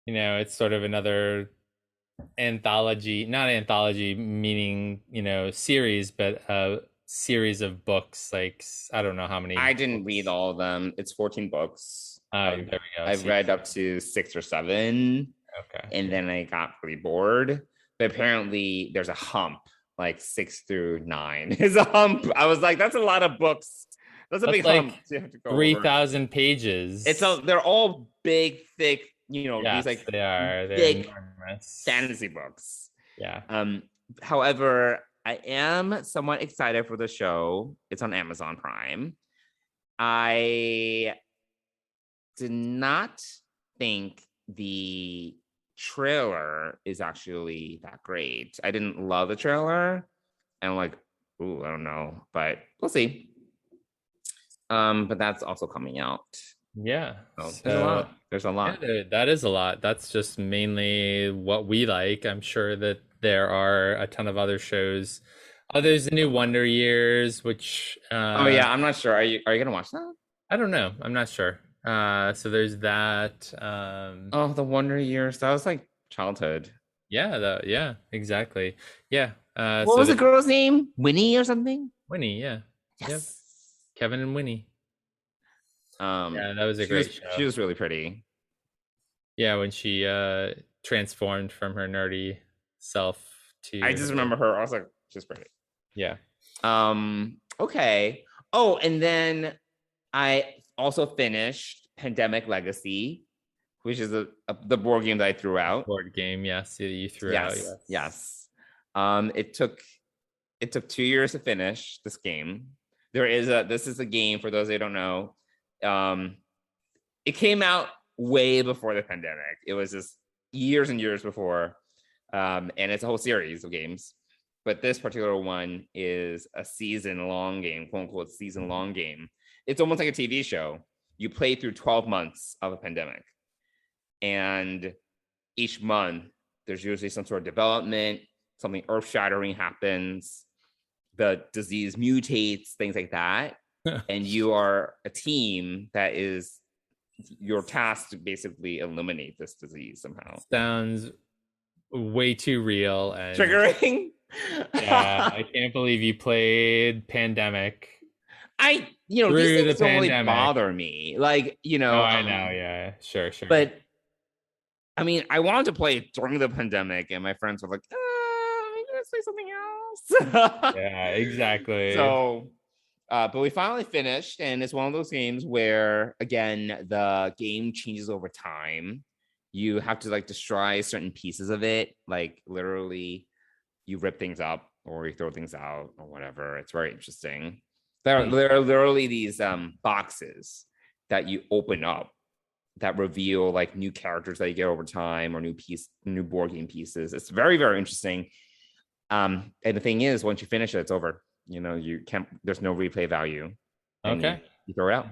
It's sort of another anthology, not anthology meaning series, but a series of books. Like I don't know how many. I didn't read all of them. It's 14 books. There we go. I've read up to 6 or 7. Okay. And then I got pretty bored. But apparently there's a hump, like 6 through 9 is a hump. I was like, that's a lot of books. That's a big hump. You have to go 3,000 pages. They're all big, thick, these like they're big enormous fantasy books. Yeah. However, I am somewhat excited for the show. It's on Amazon Prime. I did not think the trailer is actually that great. I didn't love the trailer, and I'm like, ooh, I don't know, but we'll see. But that's also coming out. Yeah, so there's a lot. Yeah, that is a lot. That's just mainly what we like. I'm sure that there are a ton of other shows. Oh, there's the new Wonder Years, which I'm not sure. Are you gonna watch that? I don't know. I'm not sure. So there's that. The Wonder Years. That was like childhood. Yeah, exactly. Yeah. What was the girl's name? Winnie or something? Winnie, yeah. Yes. Kevin and Winnie. Yeah, that was a great show. She was really pretty. Yeah, when she transformed from her nerdy self to. I just remember her. I was like, she's pretty. Yeah. Okay. Oh, and then I also finished Pandemic Legacy, which is the board game that I threw out. Board game, yes, you threw out. Yes. It took 2 years to finish this game. This is a game for those that don't know. It came out way before the pandemic. It was just years and years before, and it's a whole series of games. But this particular one is a season-long game, quote unquote season-long game. It's almost like a TV show. You play through 12 months of a pandemic, and each month there's usually some sort of development, something earth-shattering happens, the disease mutates, things like that. And you are a team that is your task to basically eliminate this disease somehow. Sounds way too real and triggering. Yeah, I can't believe you played Pandemic. These things don't really bother me. Like, Oh, I know, yeah. Sure. But I mean, I wanted to play it during the pandemic, and my friends were like, let's play something else. Yeah, exactly. So but we finally finished, and it's one of those games where, again, the game changes over time. You have to like destroy certain pieces of it, like literally you rip things up or you throw things out or whatever. It's very interesting. There are literally these boxes that you open up that reveal like new characters that you get over time or new board game pieces. It's very, very interesting. And the thing is, once you finish it, it's over. You can't, there's no replay value. Okay. You throw it out.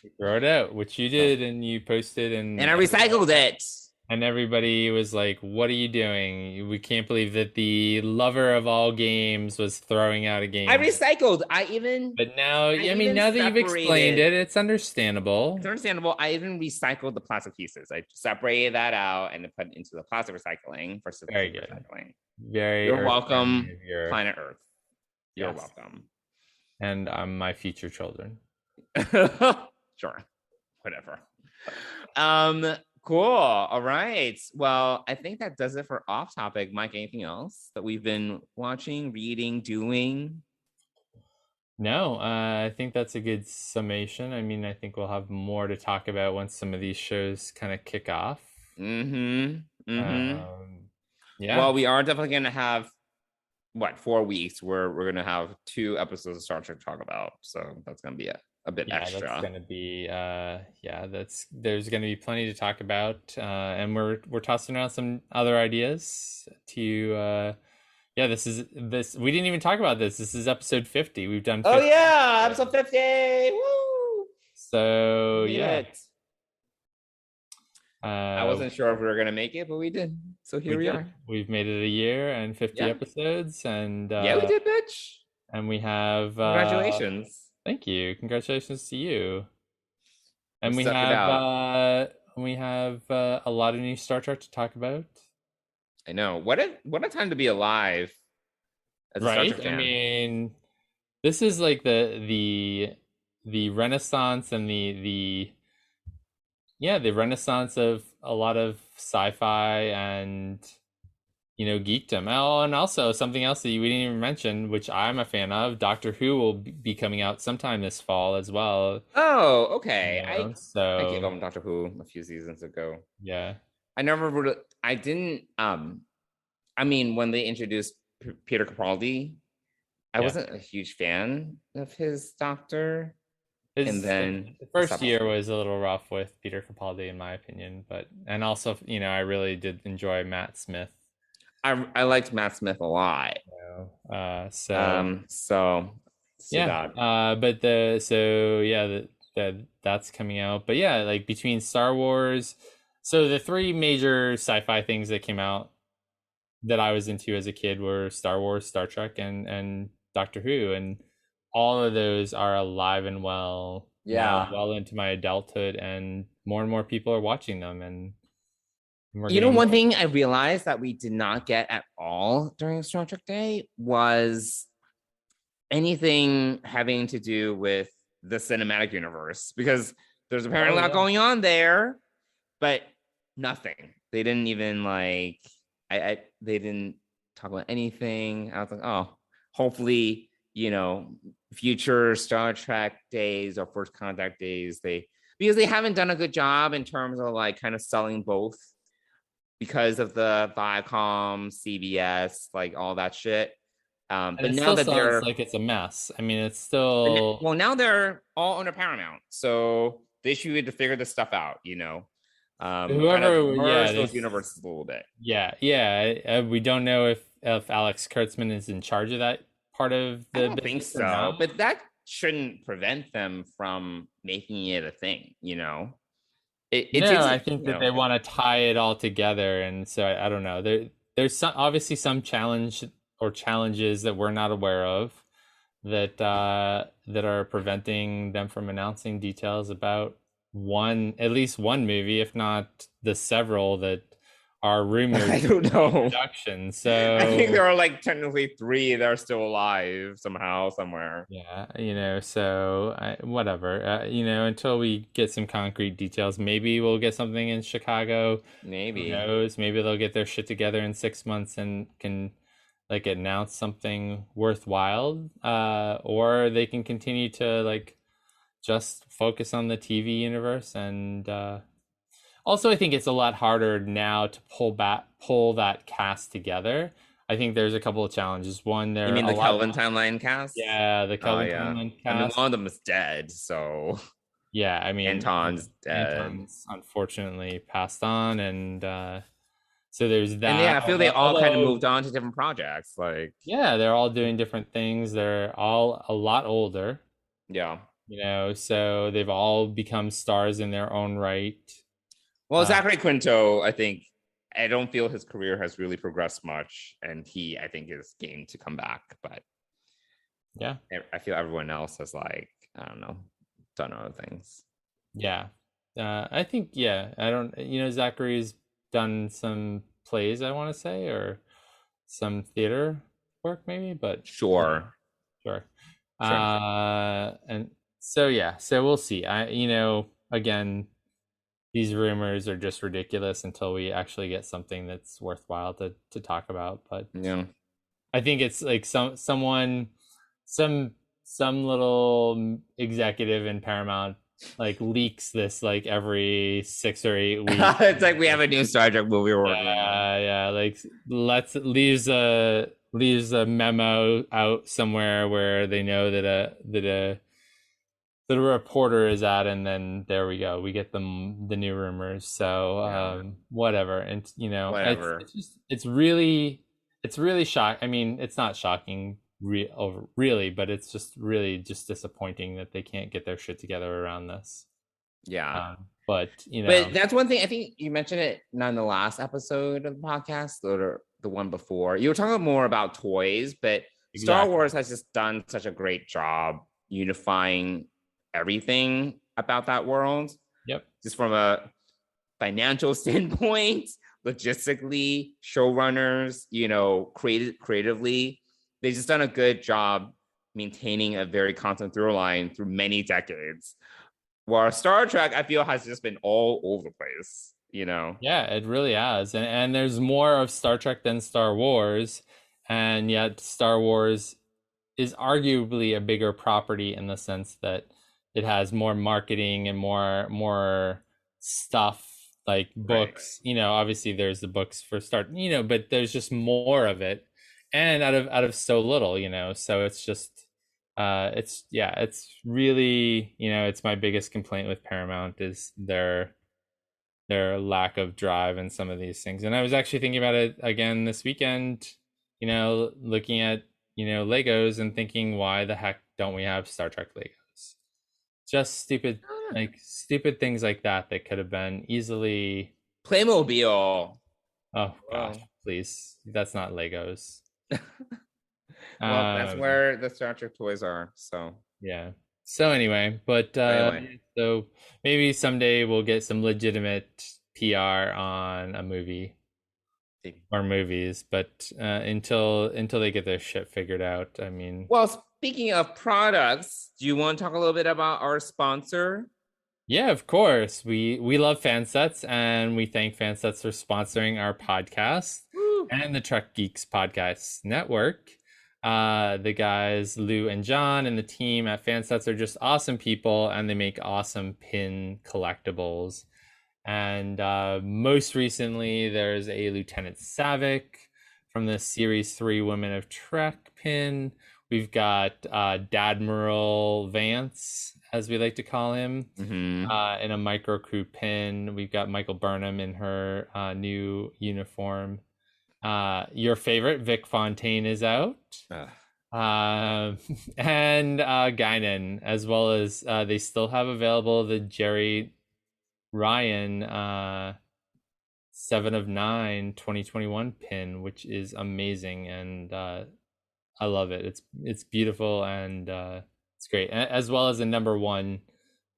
You throw it out, which you did, and you posted, and I recycled it. And everybody was like, what are you doing? We can't believe that the lover of all games was throwing out a game. I recycled. But now, now that you've explained it, it's understandable. It's understandable. I even recycled the plastic pieces. I separated that out and put it into the plastic recycling versus very good. Recycling. You're welcome, Planet Earth. You're welcome. And my future children. Sure. Whatever. Cool. All right. Well, I think that does it for Off Topic. Mike, anything else that we've been watching, reading, doing? No, I think that's a good summation. I mean, I think we'll have more to talk about once some of these shows kind of kick off. Yeah. Well, we are definitely going to have 4 weeks where we're going to have 2 episodes of Star Trek to talk about. So that's going to be a bit extra. That's going to be there's going to be plenty to talk about, and we're tossing around some other ideas to this we didn't even talk about this is episode 50. We've done 50. Episode 50. Woo! So I wasn't sure if we were going to make it, but we did. So here we are. We've made it a year and 50 episodes, and we did, bitch. And we have congratulations. Thank you. Congratulations to you. And we have a lot of new Star Trek to talk about. I know. What a time to be alive. As a Star Trek fan. I mean, this is like the renaissance and the renaissance of a lot of sci-fi and geekdom. Oh, and also something else that we didn't even mention, which I'm a fan of. Doctor Who will be coming out sometime this fall as well. Oh, okay. I gave up on Doctor Who a few seasons ago. Yeah. I didn't. I mean, when they introduced Peter Capaldi, I wasn't a huge fan of his Doctor. And then the first year was a little rough with Peter Capaldi, in my opinion. And also, I really did enjoy Matt Smith. I liked Matt Smith a lot. That's coming out. But yeah, like between Star Wars, so the 3 major sci-fi things that came out that I was into as a kid were Star Wars, Star Trek, and Doctor Who, and all of those are alive and well. Well into my adulthood, and more people are watching them. And one thing I realized that we did not get at all during Star Trek Day was anything having to do with the cinematic universe, because there's apparently a lot going on there, but nothing. They didn't even like, they didn't talk about anything. I was like, oh, hopefully, future Star Trek days or First Contact days, because they haven't done a good job in terms of like kind of selling both because of the Viacom, CBS, like all that shit. But now that they're like it's a mess. I mean, it's still now they're all under Paramount, so they should be able to figure this stuff out. Whoever merge those universes a little bit. Yeah. We don't know if Alex Kurtzman is in charge of that part of the. I don't think so, but that shouldn't prevent them from making it a thing. I think that they want to tie it all together, and so I don't know. There's obviously some challenges that we're not aware of that are preventing them from announcing details about at least one movie, if not the several that are rumored. I don't know. Production. So I think there are like technically 3 that are still alive somehow, somewhere. Yeah, so whatever. Until we get some concrete details, maybe we'll get something in Chicago. Maybe. Who knows? Maybe they'll get their shit together in 6 months and can like announce something worthwhile, or they can continue to like just focus on the TV universe. And also I think it's a lot harder now to pull that cast together. I think there's a couple of challenges. One, you mean the Kelvin timeline cast? Yeah, the Kelvin timeline cast. I mean, one of them is dead, so yeah, I mean, Anton's dead. Anton's unfortunately passed on, and so there's that. And I feel they all kind of moved on to different projects. Like, yeah, they're all doing different things. They're all a lot older. Yeah. So they've all become stars in their own right. Well, Zachary Quinto, I don't feel his career has really progressed much, and I think is game to come back. But yeah, I feel everyone else has I don't know, done other things. Yeah, I think I don't. Zachary's done some plays, I want to say, or some theater work maybe, but sure. And so we'll see. Again, these rumors are just ridiculous until we actually get something that's worthwhile to talk about. But yeah, I think it's like some little executive in Paramount like leaks this like every 6 or 8 weeks. It's like we have a new Star Trek movie we're working on. Yeah, like leaves a memo out somewhere where they know that a reporter is at, and then there we go. We get the new rumors. So whatever, and whatever. It's really shocking. I mean, it's not shocking really, but it's just really just disappointing that they can't get their shit together around this. Yeah. But that's one thing. I think you mentioned it not in the last episode of the podcast or the one before. You were talking more about toys, but exactly. Star Wars has just done such a great job unifying everything about that world. Yep. Just from a financial standpoint, logistically, showrunners, creatively, they've just done a good job maintaining a very constant through line through many decades. Where Star Trek, I feel, has just been all over the place, Yeah, it really has. And there's more of Star Trek than Star Wars. And yet Star Wars is arguably a bigger property in the sense that it has more marketing and more stuff like books. Right. Obviously there's the books for start, but there's just more of it. And out of so little, so it's just it's really, it's my biggest complaint with Paramount is their lack of drive in some of these things. And I was actually thinking about it again this weekend, looking at, Legos and thinking, why the heck don't we have Star Trek Legos? Just stupid things like that could have been easily Playmobil. Oh gosh, please. That's not Legos. Well, that's where the Star Trek toys are. So yeah. So anyway, but so maybe someday we'll get some legitimate PR on a movie more movies, but until they get their shit figured out, I mean. Well, speaking of products, do you want to talk a little bit about our sponsor? Yeah, of course. We love Fansets, and we thank Fansets for sponsoring our podcast and the Trek Geeks Podcast Network. The guys, Lou and John, and the team at Fansets are just awesome people, and they make awesome pin collectibles. And most recently, there's a Lieutenant Savick from the Series 3 Women of Trek pin. We've got Dadmiral Vance, as we like to call him, in a micro crew pin. We've got Michael Burnham in her new uniform. Your favorite, Vic Fontaine, is out. And Guinan, as well as they still have available the Jerry Ryan 7 of 9 2021 pin, which is amazing, and I love it. It's beautiful, and it's great, as well as the number 1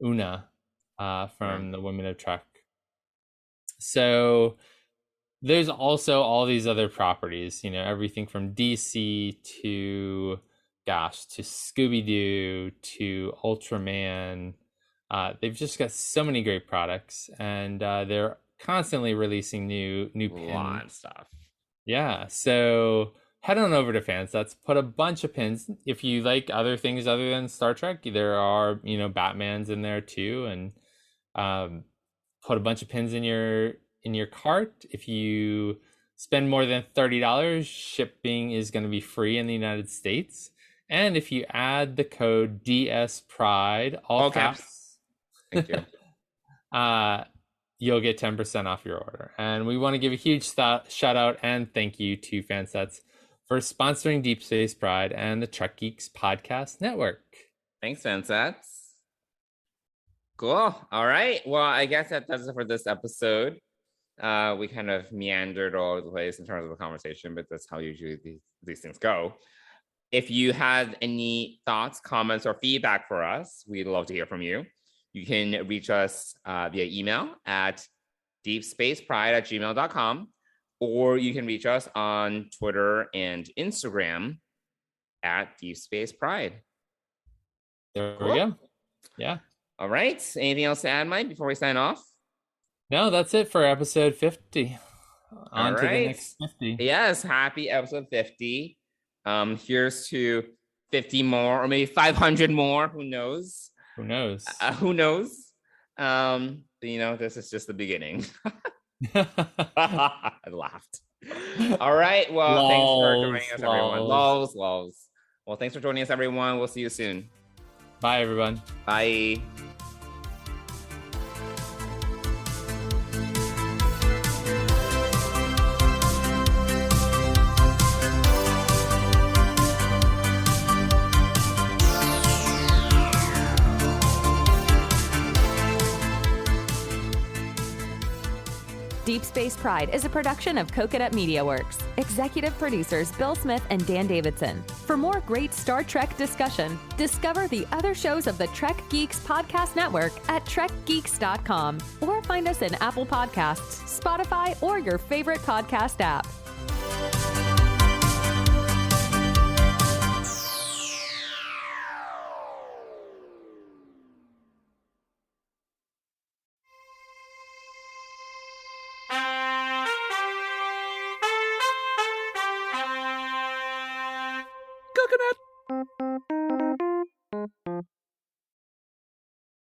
Una from the Women of Trek. So there's also all these other properties, everything from DC to Scooby-Doo to Ultraman. They've just got so many great products, and they're constantly releasing new pins. A lot of stuff. Yeah, so head on over to Fansets, put a bunch of pins. If you like other things other than Star Trek, there are, Batman's in there too, and put a bunch of pins in your cart. If you spend more than $30, shipping is going to be free in the United States. And if you add the code DSPRIDE, all caps, thank you. You'll get 10% off your order. And we want to give a huge shout out and thank you to Fansets for sponsoring Deep Space Pride and the Trek Geeks Podcast Network. Thanks, Fansets. Cool. All right. Well, I guess that does it for this episode. We kind of meandered all over the place in terms of the conversation, but that's how usually these things go. If you have any thoughts, comments, or feedback for us, we'd love to hear from you. You can reach us via email at deepspacepride@gmail.com, or you can reach us on Twitter and Instagram at deepspacepride. There we go. Yeah. All right. Anything else to add, Mike, before we sign off? No, that's it for episode 50. On All to right. the next 50. Yes, happy episode 50. Here's to 50 more, or maybe 500 more. Who knows? Who knows? This is just the beginning. I laughed. All right. Well, thanks for joining us, everyone. Lols. Well, thanks for joining us, everyone. We'll see you soon. Bye, everyone. Bye. Deep Space Pride is a production of Coconut Media Works. Executive producers Bill Smith and Dan Davidson. For more great Star Trek discussion, discover the other shows of the Trek Geeks Podcast Network at trekgeeks.com, or find us in Apple Podcasts, Spotify, or your favorite podcast app.